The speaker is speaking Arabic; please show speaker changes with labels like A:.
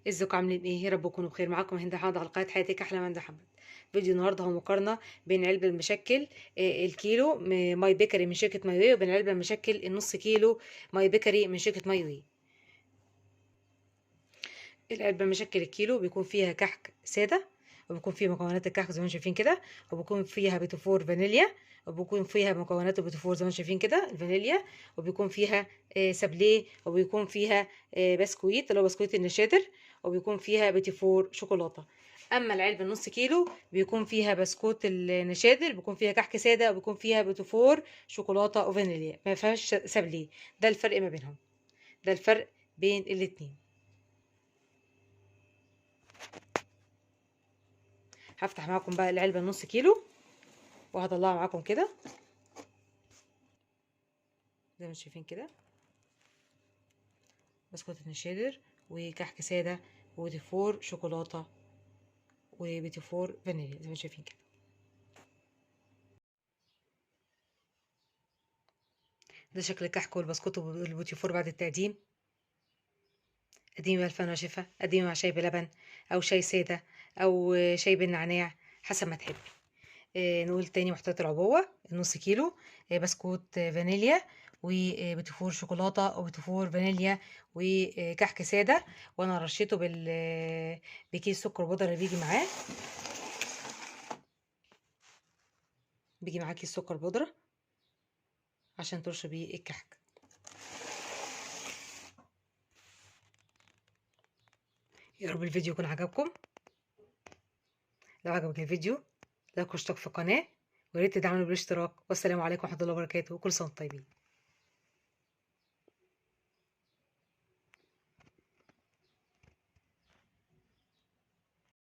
A: ازيكم عاملين ايه؟ يا رب تكونوا بخير. معاكم هند حمد على قناه حياتك احلى من محمد. فيديو النهارده هو مقارنه بين علبه المشكل الكيلو ماي بيكري من شركه ماي واي، وبين علبه المشكل النص كيلو ماي بيكري من شركه ماي واي. العلبه المشكل الكيلو بيكون فيها كحك ساده، وبيكون فيه مكونات الكحك زي ما انتم شايفين كده، وبيكون فيها بيتفور فانيليا، وبيكون فيها مكونات البيتفور زي ما انتم شايفين كده الفانيليا، وبيكون فيها سابليه، وبيكون فيها بسكويت اللي هو بسكويت النشادر، وبيكون فيها بيتفور شوكولاته. اما العلبه النص كيلو بيكون فيها بسكوت النشادر، بيكون فيها كحك ساده، وبيكون فيها بيتفور شوكولاته وفانيليا، ما فيهاش سابليه. ده الفرق ما بينهم، ده الفرق بين الاتنين. هفتح معاكم بقى العلبه النص كيلو وهطلعها معاكم كده زي ما انتم شايفين كده، بسكوت النشادر وكحك ساده وبيتي فور شوكولاته وبيتي فور فانيليا زي ما انتم شايفين كده. ده شكل الكحك والبسكوت والبيتي فور بعد التقديم. قديمه بالفن وشفا، قديمه مع شاي بلبن او شاي ساده او شاي بالنعناع حسب ما تحبي. نقول تاني محتويات العبوة: النص كيلو بسكوت فانيليا، وبتفور شوكولاتة، وبتفور فانيليا، وكحك سادة. وانا رشيته بكيس سكر بودرة اللي بيجي معاه كيس سكر بودرة عشان ترش بيه الكحك. يا رب الفيديو يكون عجبكم. لو عجبك الفيديو لايك واشتراك في القناة، وياريت تدعموني بالاشتراك. والسلام عليكم ورحمة الله وبركاته، وكل سنة وانتم طيبين.